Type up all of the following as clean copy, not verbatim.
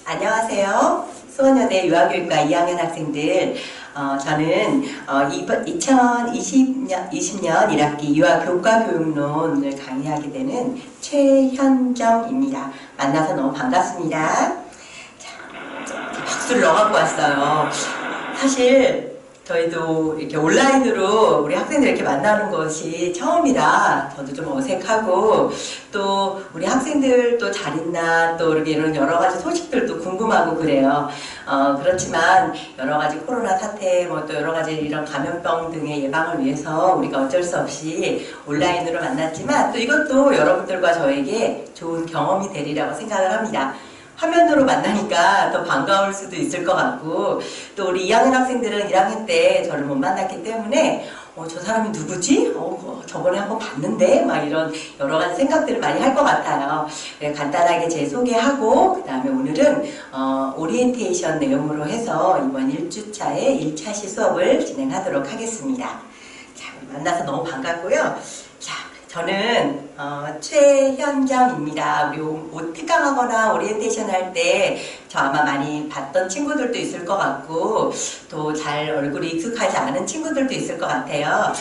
안녕하세요. 수원여대 유아교육과 2학년 학생들. 저는 2020년 1학기 유아교과교육론을 강의하게 되는 최현정입니다. 만나서 너무 반갑습니다. 자, 박수를 넣어갖고 왔어요. 사실 저희도 이렇게 온라인으로 우리 학생들 이렇게 만나는 것이 처음이라 저도 좀 어색하고, 또 우리 학생들 또 잘 있나, 또 이렇게 이런 여러 가지 소식들도 궁금하고 그래요. 그렇지만 여러 가지 코로나 사태, 또 여러 가지 이런 감염병 등의 예방을 위해서 우리가 어쩔 수 없이 온라인으로 만났지만, 또 이것도 여러분들과 저에게 좋은 경험이 되리라고 생각을 합니다. 화면으로 만나니까 더 반가울 수도 있을 것 같고, 또 우리 2학년 학생들은 1학년 때 저를 못 만났기 때문에 저 사람이 누구지? 저번에 한번 봤는데? 막 이런 여러 가지 생각들을 많이 할 것 같아요. 네, 간단하게 제 소개하고, 그 다음에 오늘은 오리엔테이션 내용으로 해서 이번 1주차의 1차시 수업을 진행하도록 하겠습니다. 자, 만나서 너무 반갑고요. 자, 저는 최현정입니다. 우리 옷 특강하거나 오리엔테이션 할 때 저 아마 많이 봤던 친구들도 있을 것 같고, 또 잘 얼굴이 익숙하지 않은 친구들도 있을 것 같아요.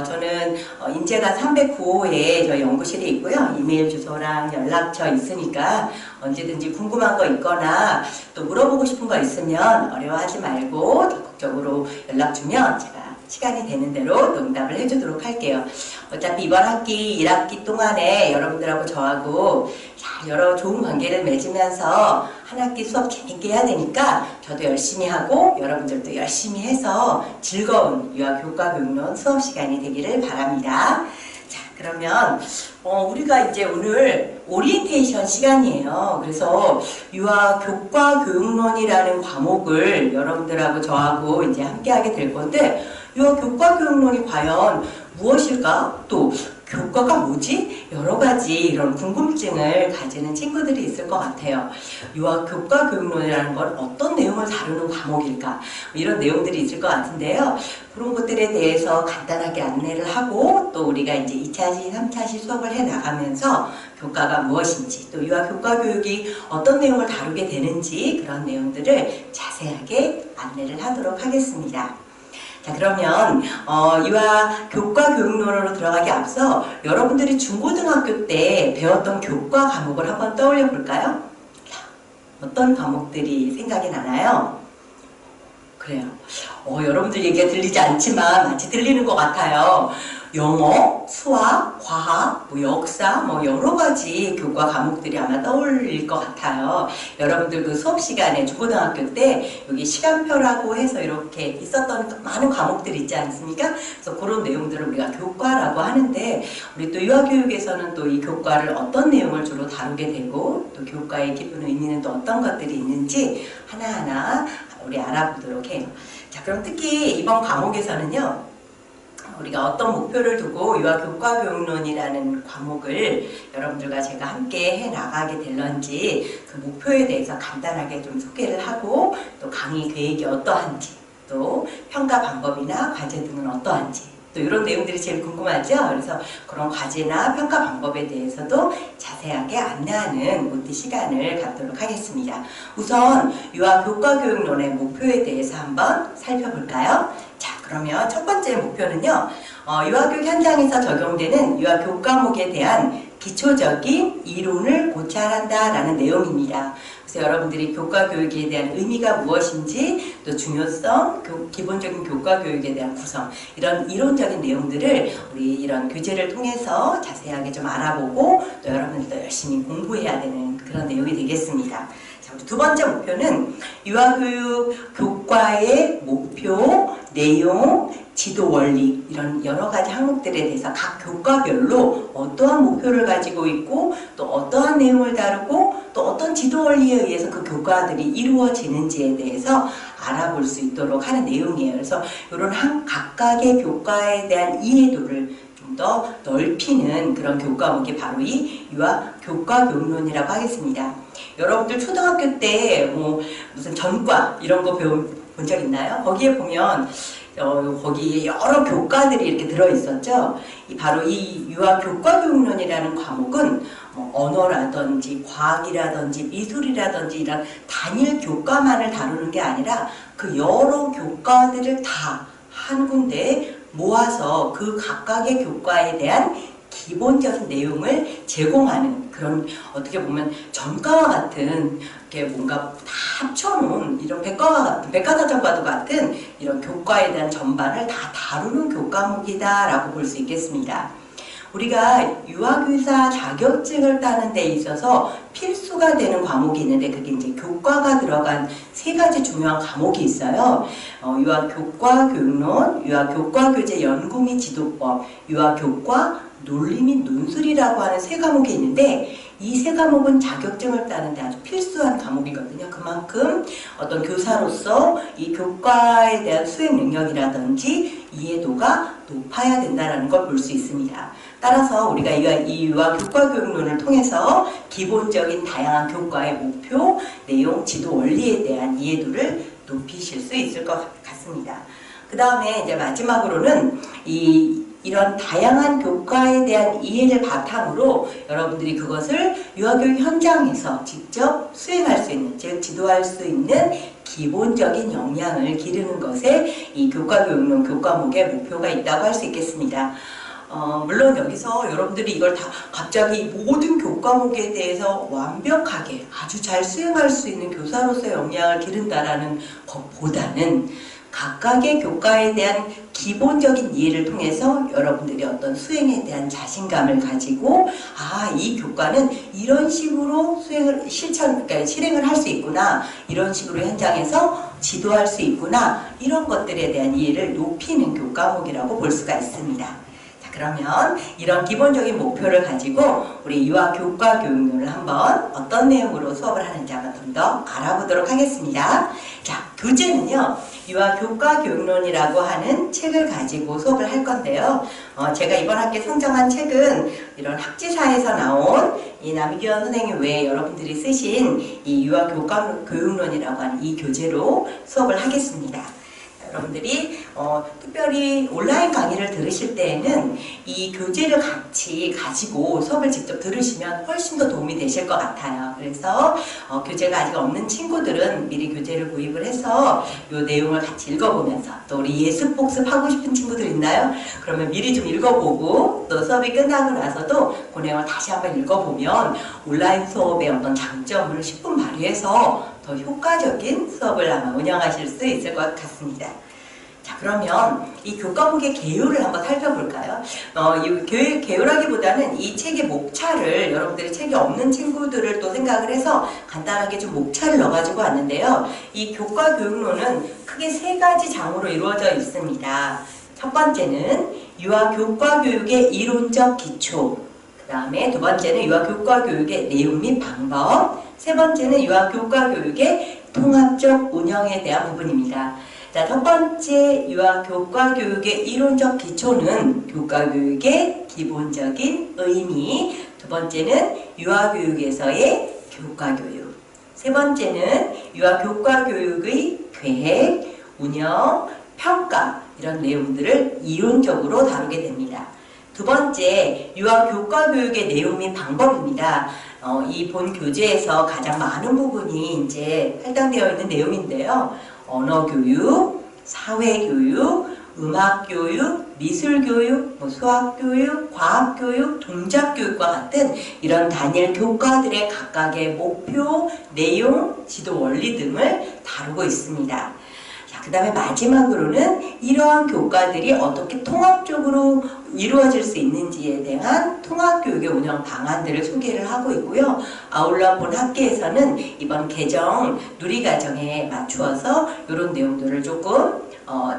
저는 인제가 309호에 저희 연구실에 있고요. 이메일 주소랑 연락처 있으니까 언제든지 궁금한 거 있거나 또 물어보고 싶은 거 있으면 어려워하지 말고 적극적으로 연락 주면 제가 시간이 되는 대로 응답을 해주도록 할게요. 어차피 이번 학기 1학기 동안에 여러분들하고 저하고 여러 좋은 관계를 맺으면서 한 학기 수업 재밌게 해야 되니까 저도 열심히 하고 여러분들도 열심히 해서 즐거운 유아교과교육론 수업 시간이 되기를 바랍니다. 자, 그러면 우리가 이제 오늘 오리엔테이션 시간이에요. 그래서 유아교과교육론이라는 과목을 여러분들하고 저하고 이제 함께 하게 될 건데, 유아교과교육론이 과연 무엇일까? 또 교과가 뭐지? 여러 가지 이런 궁금증을 가지는 친구들이 있을 것 같아요. 유아교과교육론이라는 건 어떤 내용을 다루는 과목일까? 이런 내용들이 있을 것 같은데요. 그런 것들에 대해서 간단하게 안내를 하고, 또 우리가 이제 2차시, 3차시 수업을 해 나가면서 교과가 무엇인지, 또 유아교과교육이 어떤 내용을 다루게 되는지, 그런 내용들을 자세하게 안내를 하도록 하겠습니다. 자, 그러면 유아교과교육론으로 들어가기 앞서 여러분들이 중고등학교 때 배웠던 교과 과목을 한번 떠올려 볼까요? 어떤 과목들이 생각이 나나요? 그래요. 여러분들 얘기가 들리지 않지만 마치 들리는 것 같아요. 영어, 수학, 과학, 역사, 여러 가지 교과 과목들이 아마 떠올릴 것 같아요. 여러분들 그 수업 시간에 중고등학교 때 여기 시간표라고 해서 이렇게 있었던 많은 과목들이 있지 않습니까? 그래서 그런 내용들을 우리가 교과라고 하는데, 우리 또 유아교육에서는 또 이 교과를 어떤 내용을 주로 다루게 되고, 또 교과의 깊은 의미는 또 어떤 것들이 있는지 하나하나 우리 알아보도록 해요. 자, 그럼 특히 이번 과목에서는요, 우리가 어떤 목표를 두고 유아교과교육론이라는 과목을 여러분들과 제가 함께 해 나가게 될런지, 그 목표에 대해서 간단하게 좀 소개를 하고, 또 강의 계획이 어떠한지, 또 평가 방법이나 과제 등은 어떠한지, 또 이런 내용들이 제일 궁금하죠? 그래서 그런 과제나 평가 방법에 대해서도 자세하게 안내하는 모두 시간을 갖도록 하겠습니다. 우선 유아교과교육론의 목표에 대해서 한번 살펴볼까요? 자, 그러면 첫 번째 목표는요, 유아교육 현장에서 적용되는 유아교과목에 대한 기초적인 이론을 고찰한다라는 내용입니다. 그래서 여러분들이 교과교육에 대한 의미가 무엇인지, 또 중요성, 기본적인 교과교육에 대한 구성, 이런 이론적인 내용들을 우리 이런 교재를 통해서 자세하게 좀 알아보고, 또 여러분들도 열심히 공부해야 되는 그런 내용이 되겠습니다. 자, 우리 두 번째 목표는 유아교육 교과의 목표, 내용, 지도 원리, 이런 여러 가지 항목들에 대해서 각 교과별로 어떠한 목표를 가지고 있고, 또 어떠한 내용을 다루고, 또 어떤 지도 원리에 의해서 그 교과들이 이루어지는지에 대해서 알아볼 수 있도록 하는 내용이에요. 그래서 이런 각각의 교과에 대한 이해도를 좀 더 넓히는 그런 교과목이 바로 이 유아교과교육론이라고 하겠습니다. 여러분들 초등학교 때 무슨 전과 이런 거 본 적 있나요? 거기에 보면 거기 여러 교과들이 이렇게 들어있었죠. 바로 이 유아교과교육론이라는 과목은 뭐 언어라든지 과학이라든지 미술이라든지 이런 단일 교과만을 다루는 게 아니라 그 여러 교과들을 다 한 군데에 모아서 그 각각의 교과에 대한 기본적인 내용을 제공하는 그런 어떻게 보면 전과와 같은 게 뭔가 다 합쳐놓은 이런 백과사전과도 같은 이런 교과에 대한 전반을 다 다루는 교과목이다라고 볼 수 있겠습니다. 우리가 유아교사 자격증을 따는 데 있어서 필수가 되는 과목이 있는데 그게 이제 교과가 들어간 3가지 중요한 과목이 있어요. 유아교과 교육론, 유아교과 교재 연구 및 지도법, 유아교과 논리 및 논술이라고 하는 3과목이 있는데 이 3과목은 자격증을 따는데 아주 필수한 과목이거든요. 그만큼 어떤 교사로서 이 교과에 대한 수행 능력이라든지 이해도가 높아야 된다는 걸 볼 수 있습니다. 따라서 우리가 이 유아교과 교육론을 통해서 기본적인 다양한 교과의 목표, 내용, 지도, 원리에 대한 이해도를 높이실 수 있을 것 같습니다. 그 다음에 이제 마지막으로는 이런 다양한 교과에 대한 이해를 바탕으로 여러분들이 그것을 유아교육 현장에서 직접 수행할 수 있는, 즉 지도할 수 있는 기본적인 역량을 기르는 것에 이 교과교육론 교과목의 목표가 있다고 할 수 있겠습니다. 물론 여기서 여러분들이 이걸 다 갑자기 모든 교과목에 대해서 완벽하게 아주 잘 수행할 수 있는 교사로서의 역량을 기른다라는 것보다는 각각의 교과에 대한 기본적인 이해를 통해서 여러분들이 어떤 수행에 대한 자신감을 가지고 이 교과는 이런 식으로 그러니까 실행을 할 수 있구나, 이런 식으로 현장에서 지도할 수 있구나, 이런 것들에 대한 이해를 높이는 교과목이라고 볼 수가 있습니다. 그러면 이런 기본적인 목표를 가지고 우리 유아교과 교육론을 한번 어떤 내용으로 수업을 하는지 한번 좀 더 알아보도록 하겠습니다. 자, 교재는요, 유아교과 교육론이라고 하는 책을 가지고 수업을 할 건데요. 제가 이번 학기에 선정한 책은 이런 학지사에서 나온 이 남기현 선생님 외에 여러분들이 쓰신 이 유아교과 교육론이라고 하는 이 교재로 수업을 하겠습니다. 여러분들이 특별히 온라인 강의를 들으실 때에는 이 교재를 같이 가지고 수업을 직접 들으시면 훨씬 더 도움이 되실 것 같아요. 그래서 교재가 아직 없는 친구들은 미리 교재를 구입을 해서 이 내용을 같이 읽어보면서, 또 우리 예습복습 하고 싶은 친구들 있나요? 그러면 미리 좀 읽어보고 또 수업이 끝나고 나서도 그 내용을 다시 한번 읽어보면 온라인 수업의 어떤 장점을 10분 발휘해서 더 효과적인 수업을 아마 운영하실 수 있을 것 같습니다. 자, 그러면 이 교과목의 개요를 한번 살펴볼까요? 이 개요라기보다는 이 책의 목차를, 여러분들이 책이 없는 친구들을 또 생각을 해서 간단하게 좀 목차를 넣어가지고 왔는데요. 이 교과 교육론은 크게 3가지 장으로 이루어져 있습니다. 첫 번째는 유아교과 교육의 이론적 기초, 그 다음에 2번째는 유아교과 교육의 내용 및 방법, 3번째는 유아교과 교육의 통합적 운영에 대한 부분입니다. 자, 첫 번째 유아교과 교육의 이론적 기초는 교과교육의 기본적인 의미, 2번째는 유아교육에서의 교과교육, 3번째는 유아교과교육의 계획, 운영, 평가, 이런 내용들을 이론적으로 다루게 됩니다. 2번째, 유아교과교육의 내용 및 방법입니다. 이 본 교재에서 가장 많은 부분이 이제 할당되어 있는 내용인데요. 언어교육, 사회교육, 음악교육, 미술교육, 수학교육, 과학교육, 동작교육과 같은 이런 단일 교과들의 각각의 목표, 내용, 지도 원리 등을 다루고 있습니다. 그 다음에 마지막으로는 이러한 교과들이 어떻게 통합적으로 이루어질 수 있는지에 대한 통합교육의 운영 방안들을 소개를 하고 있고요. 아울러 본 학기에서는 이번 개정 누리과정에 맞추어서 이런 내용들을 조금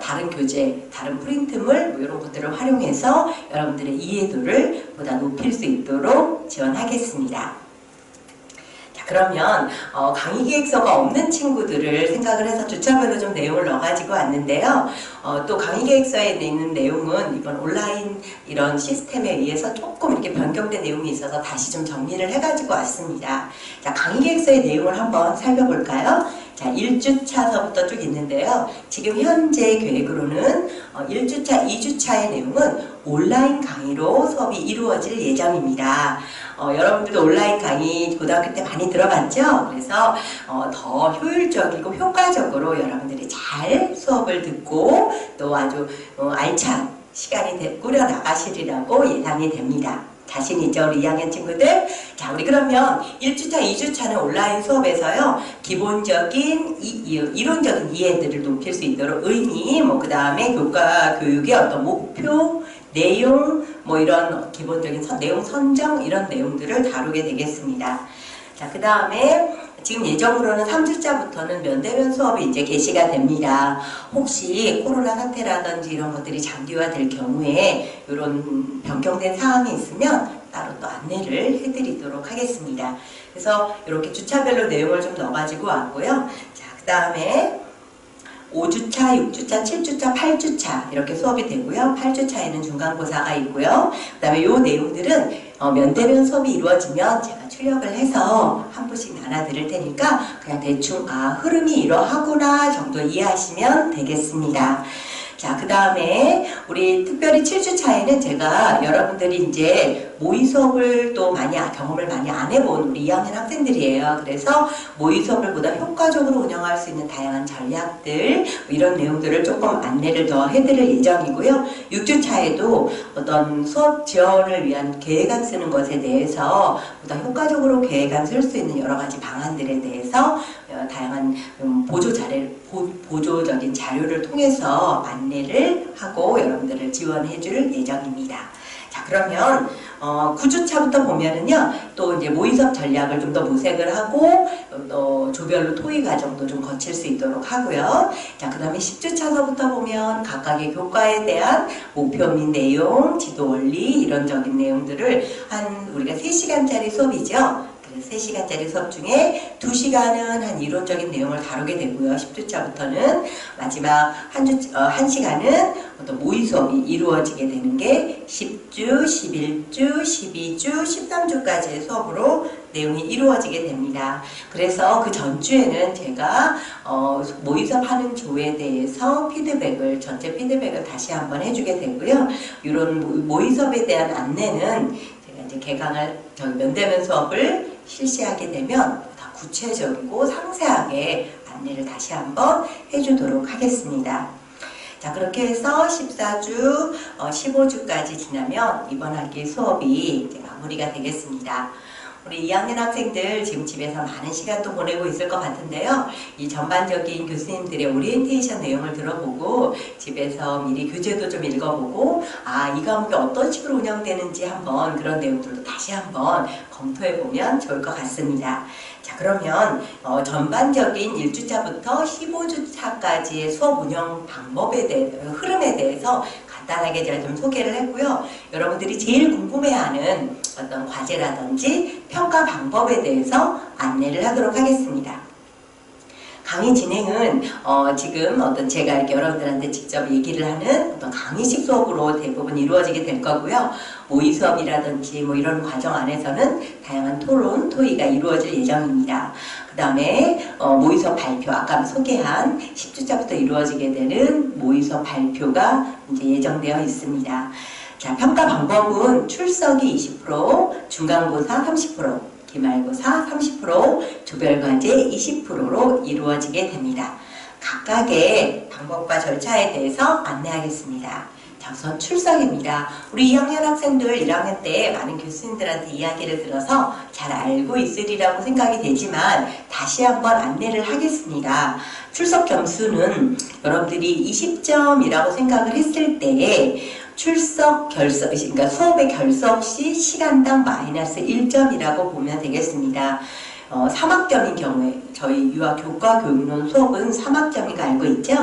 다른 교재, 다른 프린트물 뭐 이런 것들을 활용해서 여러분들의 이해도를 보다 높일 수 있도록 지원하겠습니다. 그러면 강의 계획서가 없는 친구들을 생각을 해서 주차별로 좀 내용을 넣어가지고 왔는데요. 또 강의 계획서에 있는 내용은 이번 온라인 이런 시스템에 의해서 조금 이렇게 변경된 내용이 있어서 다시 좀 정리를 해가지고 왔습니다. 자, 강의 계획서의 내용을 한번 살펴볼까요? 자, 1주차서부터 쭉 있는데요. 지금 현재 계획으로는 1주차, 2주차의 내용은 온라인 강의로 수업이 이루어질 예정입니다. 여러분들도 온라인 강의 고등학교 때 많이 들어봤죠? 그래서 더 효율적이고 효과적으로 여러분들이 잘 수업을 듣고 또 아주 알찬 시간이 꾸려 나가시리라고 예상이 됩니다. 자신 있죠? 우리 2학년 친구들? 자, 우리 그러면 1주차, 2주차는 온라인 수업에서요, 기본적인 이론적인 이해들을 높일 수 있도록 의미, 그 다음에 교과 교육의 어떤 목표, 내용, 이런 기본적인 내용 선정, 이런 내용들을 다루게 되겠습니다. 자, 그 다음에 지금 예정으로는 3주차부터는 면대면 수업이 이제 개시가 됩니다. 혹시 코로나 사태라든지 이런 것들이 장기화될 경우에 이런 변경된 사항이 있으면 따로 또 안내를 해드리도록 하겠습니다. 그래서 이렇게 주차별로 내용을 좀 넣어가지고 왔고요. 자, 그 다음에 5주차, 6주차, 7주차, 8주차 이렇게 수업이 되고요. 8주차에는 중간고사가 있고요. 그 다음에 이 내용들은 면대면 수업이 이루어지면 제가 출력을 해서 한 분씩 나눠드릴 테니까 그냥 대충 흐름이 이러하구나 정도 이해하시면 되겠습니다. 자, 그 다음에 우리 특별히 7주차에는 제가 여러분들이 이제 모의 수업을 또 경험을 많이 안 해본 우리 2학년 학생들이에요. 그래서 모의 수업을 보다 효과적으로 운영할 수 있는 다양한 전략들, 이런 내용들을 조금 안내를 더 해드릴 예정이고요. 6주차에도 어떤 수업 지원을 위한 계획안 쓰는 것에 대해서 보다 효과적으로 계획안 쓸 수 있는 여러 가지 방안들에 대해서 다양한 보조적인 자료를 통해서 안내를 하고 여러분들을 지원해 줄 예정입니다. 자, 그러면 9주차부터 보면은요, 또 이제 모의 수업 전략을 좀 더 모색을 하고 또 조별로 토의 과정도 좀 거칠 수 있도록 하고요. 자, 그 다음에 10주차서부터 보면 각각의 교과에 대한 목표 및 내용, 지도 원리, 이론적인 내용들을 우리가 3시간짜리 수업이죠. 3시간짜리 수업 중에 2시간은 한 이론적인 내용을 다루게 되고요. 10주차부터는 마지막 1시간은 어떤 모의 수업이 이루어지게 되는 게 10주, 11주, 12주, 13주까지의 수업으로 내용이 이루어지게 됩니다. 그래서 그 전주에는 제가 모의 수업 하는 조에 대해서 전체 피드백을 다시 한번 해주게 되고요. 이런 모의 수업에 대한 안내는 제가 이제 면대면 수업을 실시하게 되면 더 구체적이고 상세하게 안내를 다시 한번 해주도록 하겠습니다. 자, 그렇게 해서 14주, 15주까지 지나면 이번 학기 수업이 이제 마무리가 되겠습니다. 우리 2학년 학생들 지금 집에서 많은 시간도 보내고 있을 것 같은데요. 이 전반적인 교수님들의 오리엔테이션 내용을 들어보고 집에서 미리 교재도 좀 읽어보고 이 과목이 어떤 식으로 운영되는지 한번 그런 내용들도 다시 한번 검토해보면 좋을 것 같습니다. 자, 그러면 전반적인 1주차부터 15주차까지의 수업 운영 흐름에 대해서 간단하게 제가 좀 소개를 했고요. 여러분들이 제일 궁금해하는 어떤 과제라든지 평가 방법에 대해서 안내를 하도록 하겠습니다. 강의 진행은 지금 제가 이렇게 여러분들한테 직접 얘기를 하는 어떤 강의식 수업으로 대부분 이루어지게 될 거고요. 모의 수업이라든지 이런 과정 안에서는 다양한 토론, 토의가 이루어질 예정입니다. 그 다음에 모의 수업 발표, 아까 소개한 10주차부터 이루어지게 되는 모의 수업 발표가 이제 예정되어 있습니다. 자, 평가 방법은 출석이 20%, 중간고사 30%, 기말고사 30%, 조별과제 20%로 이루어지게 됩니다. 각각의 방법과 절차에 대해서 안내하겠습니다. 자, 우선 출석입니다. 우리 2학년 학생들 1학년 때 많은 교수님들한테 이야기를 들어서 잘 알고 있으리라고 생각이 되지만 다시 한번 안내를 하겠습니다. 출석 점수는 여러분들이 20점이라고 생각을 했을 때에 그러니까 수업의 결석 시 시간당 마이너스 1점이라고 보면 되겠습니다. 3학점인 경우에 저희 유아 교과 교육론 수업은 3학점인 거 알고 있죠?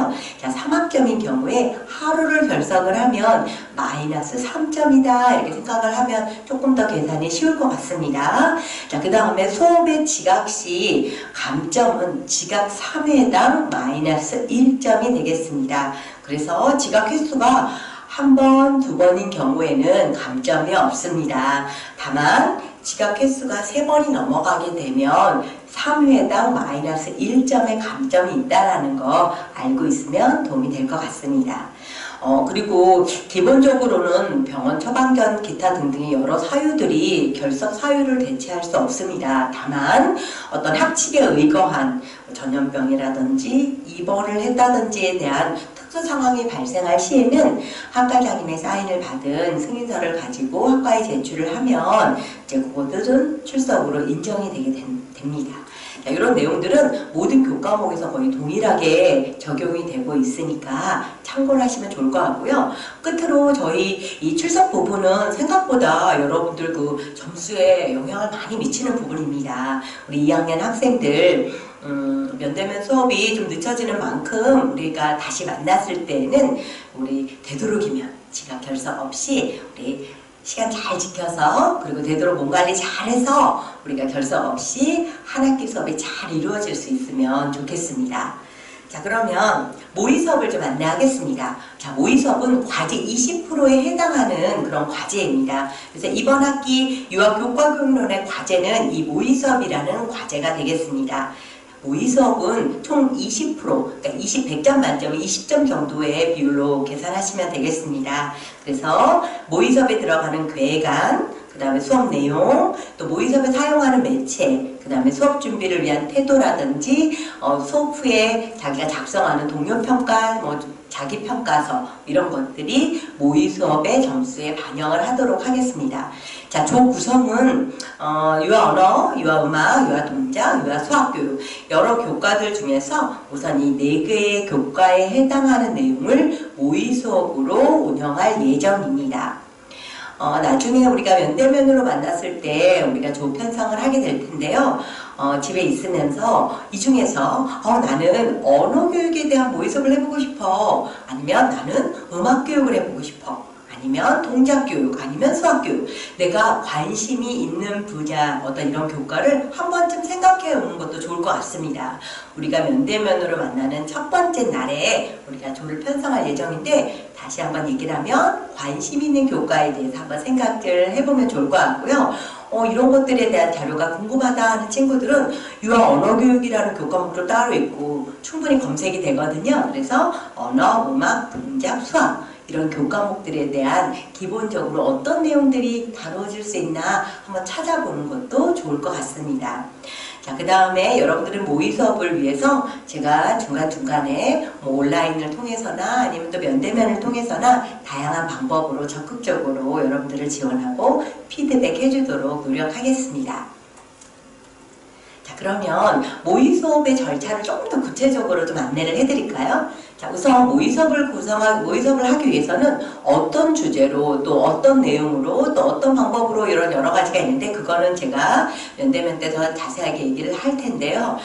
자, 3학점인 경우에 하루를 결석을 하면 마이너스 3점이다 이렇게 생각을 하면 조금 더 계산이 쉬울 것 같습니다. 자, 그 다음에 수업의 지각 시 감점은 지각 3회당 마이너스 1점이 되겠습니다. 그래서 지각 횟수가 한 번, 두 번인 경우에는 감점이 없습니다. 다만 지각 횟수가 3번이 넘어가게 되면 3회당 마이너스 1점의 감점이 있다라는 거 알고 있으면 도움이 될 것 같습니다. 그리고 기본적으로는 병원 처방전 기타 등등의 여러 사유들이 결석 사유를 대체할 수 없습니다. 다만 어떤 합치에 의거한 전염병이라든지 입원을 했다든지에 대한 특수 상황이 발생할 시에는 학과장님의 사인을 받은 승인서를 가지고 학과에 제출을 하면 이제 그것들은 출석으로 인정이 되게 됩니다. 자, 이런 내용들은 모든 교과목에서 거의 동일하게 적용이 되고 있으니까 참고를 하시면 좋을 것 같고요. 끝으로 저희 이 출석 부분은 생각보다 여러분들 그 점수에 영향을 많이 미치는 부분입니다. 우리 2학년 학생들 면대면 수업이 좀 늦춰지는 만큼 우리가 다시 만났을 때는 우리 되도록이면 지각 결석 없이 우리 시간 잘 지켜서 그리고 되도록 몸 관리 잘해서 우리가 결석 없이 한 학기 수업이 잘 이루어질 수 있으면 좋겠습니다. 자, 그러면 모의 수업을 좀 안내하겠습니다. 자, 모의 수업은 과제 20%에 해당하는 그런 과제입니다. 그래서 이번 학기 유아교과교육론의 과제는 이 모의 수업이라는 과제가 되겠습니다. 모의 수업은 총 20%, 그러니까 100점 만점에 20점 정도의 비율로 계산하시면 되겠습니다. 그래서 모의 수업에 들어가는 계획안, 그 다음에 수업 내용, 또 모의 수업에 사용하는 매체, 그 다음에 수업 준비를 위한 태도라든지 수업 후에 자기가 작성하는 동료평가, 자기평가서 이런 것들이 모의 수업의 점수에 반영을 하도록 하겠습니다. 자, 조 구성은 유아 언어, 유아 음악, 유아 동작, 유아 수학교육 여러 교과들 중에서 우선 이 4개의 교과에 해당하는 내용을 모의 수업으로 운영할 예정입니다. 나중에 우리가 면대면으로 만났을 때 우리가 조 편성을 하게 될 텐데요. 집에 있으면서 이 중에서 나는 언어 교육에 대한 모의 수업을 해보고 싶어. 아니면 나는 음악 교육을 해보고 싶어. 아니면 동작교육, 아니면 수학교육. 내가 관심이 있는 분야, 어떤 이런 교과를 한 번쯤 생각해 오는 것도 좋을 것 같습니다. 우리가 면대면으로 만나는 첫 번째 날에 우리가 조를 편성할 예정인데 다시 한번 얘기를 하면 관심 있는 교과에 대해서 한번 생각을 해보면 좋을 것 같고요. 이런 것들에 대한 자료가 궁금하다 하는 친구들은 유아 언어교육이라는 교과목도 따로 있고 충분히 검색이 되거든요. 그래서 언어, 음악, 동작, 수학 이런 교과목들에 대한 기본적으로 어떤 내용들이 다뤄질 수 있나 한번 찾아보는 것도 좋을 것 같습니다. 자, 그 다음에 여러분들은 모의 수업을 위해서 제가 중간중간에 온라인을 통해서나 아니면 또 면대면을 통해서나 다양한 방법으로 적극적으로 여러분들을 지원하고 피드백 해주도록 노력하겠습니다. 자, 그러면 모의 수업의 절차를 조금 더 구체적으로 좀 안내를 해드릴까요? 자, 우선 모의 수업을 하기 위해서는 어떤 주제로 또 어떤 내용으로 또 어떤 방법으로 이런 여러 가지가 있는데 그거는 제가 면대면 때 더 자세하게 얘기를 할 텐데요.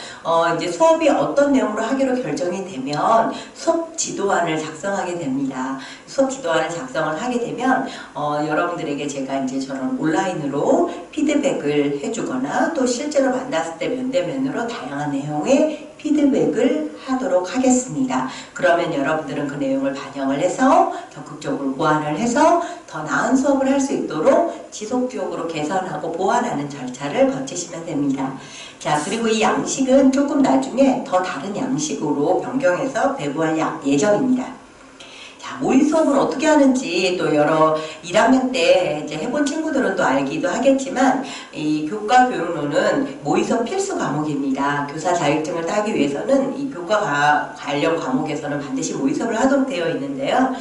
이제 수업이 어떤 내용으로 하기로 결정이 되면 수업 지도안을 작성하게 됩니다. 수업 지도안을 작성을 하게 되면 여러분들에게 제가 이제 저런 온라인으로 피드백을 해주거나 또 실제로 만났을 때 면대면으로 다양한 내용의 피드백을 하도록 하겠습니다. 그러면 여러분들은 그 내용을 반영을 해서 적극적으로 보완을 해서 더 나은 수업을 할 수 있도록 지속적으로 개선하고 보완하는 절차를 거치시면 됩니다. 자, 그리고 이 양식은 조금 나중에 더 다른 양식으로 변경해서 배부할 예정입니다. 자, 모의 수업은 어떻게 하는지 또 여러 1학년 때 이제 해본 친구들은 또 알기도 하겠지만 이 교과교육론은 모의 수업 필수 과목입니다. 교사 자격증을 따기 위해서는 이 교과 관련 과목에서는 반드시 모의 수업을 하도록 되어 있는데요.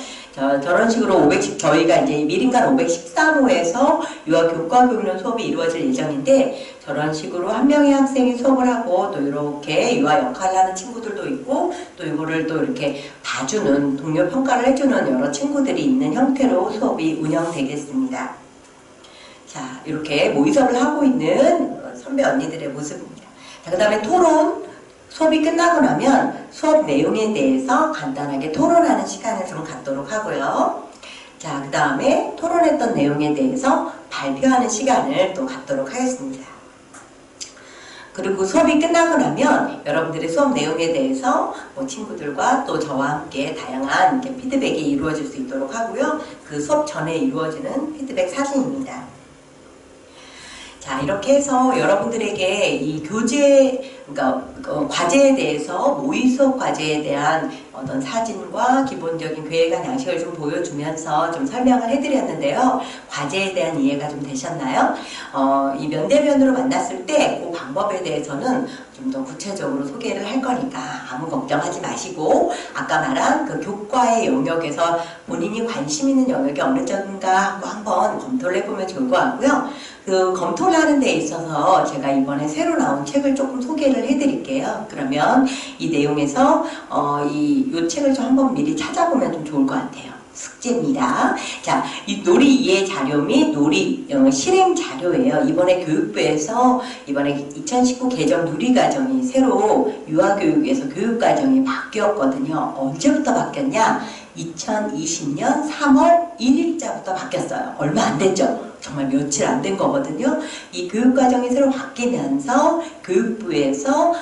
저런 식으로 저희가 이제 미림간 513호에서 유아교과교육론 수업이 이루어질 예정인데 저런 식으로 한 명의 학생이 수업을 하고 또 이렇게 유아 역할을 하는 친구들도 있고 또 이거를 또 이렇게 봐주는 동료 평가를 해주는 여러 친구들이 있는 형태로 수업이 운영되겠습니다. 자, 이렇게 모의 수업을 하고 있는 선배 언니들의 모습입니다. 자, 그 다음에 토론. 수업이 끝나고 나면 수업 내용에 대해서 간단하게 토론하는 시간을 좀 갖도록 하고요. 자, 그 다음에 토론했던 내용에 대해서 발표하는 시간을 또 갖도록 하겠습니다. 그리고 수업이 끝나고 나면 여러분들의 수업 내용에 대해서 친구들과 또 저와 함께 다양한 피드백이 이루어질 수 있도록 하고요. 그 수업 전에 이루어지는 피드백 사진입니다. 자, 이렇게 해서 여러분들에게 이 교재, 그러니까 과제에 대해서 모의 수업 과제에 대한 어떤 사진과 기본적인 계획안 양식을 좀 보여주면서 좀 설명을 해드렸는데요. 과제에 대한 이해가 좀 되셨나요? 이 면대면으로 만났을 때 그 방법에 대해서는 좀 더 구체적으로 소개를 할 거니까 아무 걱정하지 마시고 아까 말한 그 교과의 영역에서 본인이 관심 있는 영역이 어느 정도인가 하고 한번 검토를 해보면 좋을 것 같고요. 그 검토를 하는 데 있어서 제가 이번에 새로 나온 책을 조금 소개를 해드릴게요. 그러면 이 내용에서 이 책을 좀 한번 미리 찾아보면 좀 좋을 것 같아요. 숙제입니다. 자, 이 놀이 이해 자료 및 놀이 실행 자료예요. 이번에 교육부에서 이번에 2019 개정 누리과정이 새로 유아교육에서 교육과정이 바뀌었거든요. 언제부터 바뀌었냐? 2020년 3월 1일자부터 바뀌었어요. 얼마 안 됐죠? 정말 며칠 안 된 거거든요. 이 교육과정이 새로 바뀌면서 교육부에서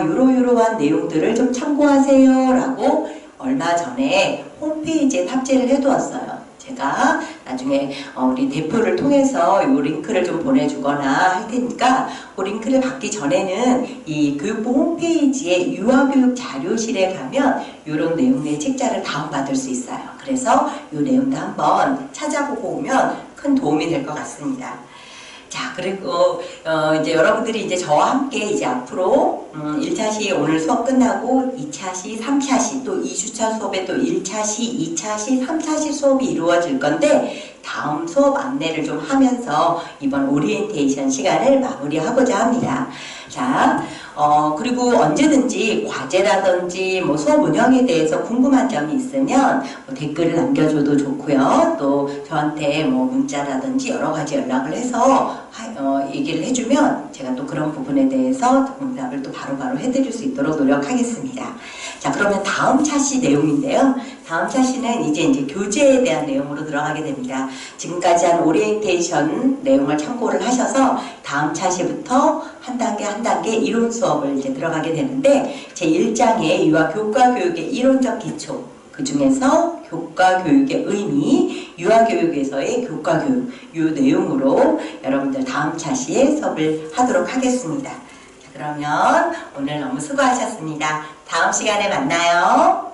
요러요러한 내용들을 좀 참고하세요 라고 얼마 전에 홈페이지에 탑재를 해두었어요. 제가 나중에 우리 대표를 통해서 이 링크를 좀 보내주거나 할 테니까 그 링크를 받기 전에는 이 교육부 홈페이지에 유아교육 자료실에 가면 이런 내용의 책자를 다운받을 수 있어요. 그래서 이 내용도 한번 찾아보고 오면 큰 도움이 될 것 같습니다. 자, 그리고 이제 여러분들이 이제 저와 함께 이제 앞으로 1차시 오늘 수업 끝나고 2차시, 3차시 또 2주차 수업에 또 1차시, 2차시, 3차시 수업이 이루어질 건데 다음 수업 안내를 좀 하면서 이번 오리엔테이션 시간을 마무리하고자 합니다. 자, 그리고 언제든지 과제라든지 뭐 수업 운영에 대해서 궁금한 점이 있으면 뭐 댓글을 남겨줘도 좋고요. 또 저한테 뭐 문자라든지 여러 가지 연락을 해서 얘기를 해주면 제가 또 그런 부분에 대해서 응답을 또 바로바로 해드릴 수 있도록 노력하겠습니다. 자, 그러면 다음 차시 내용인데요. 다음 차시는 이제 교재에 대한 내용으로 들어가게 됩니다. 지금까지 한 오리엔테이션 내용을 참고를 하셔서 다음 차시부터 한 단계 한 단계 이론 수업을 이제 들어가게 되는데 제1장의 유아 교과 교육의 이론적 기초, 그 중에서 교과 교육의 의미, 유아 교육에서의 교과 교육 이 내용으로 여러분들 다음 차시에 수업을 하도록 하겠습니다. 자, 그러면 오늘 너무 수고하셨습니다. 다음 시간에 만나요.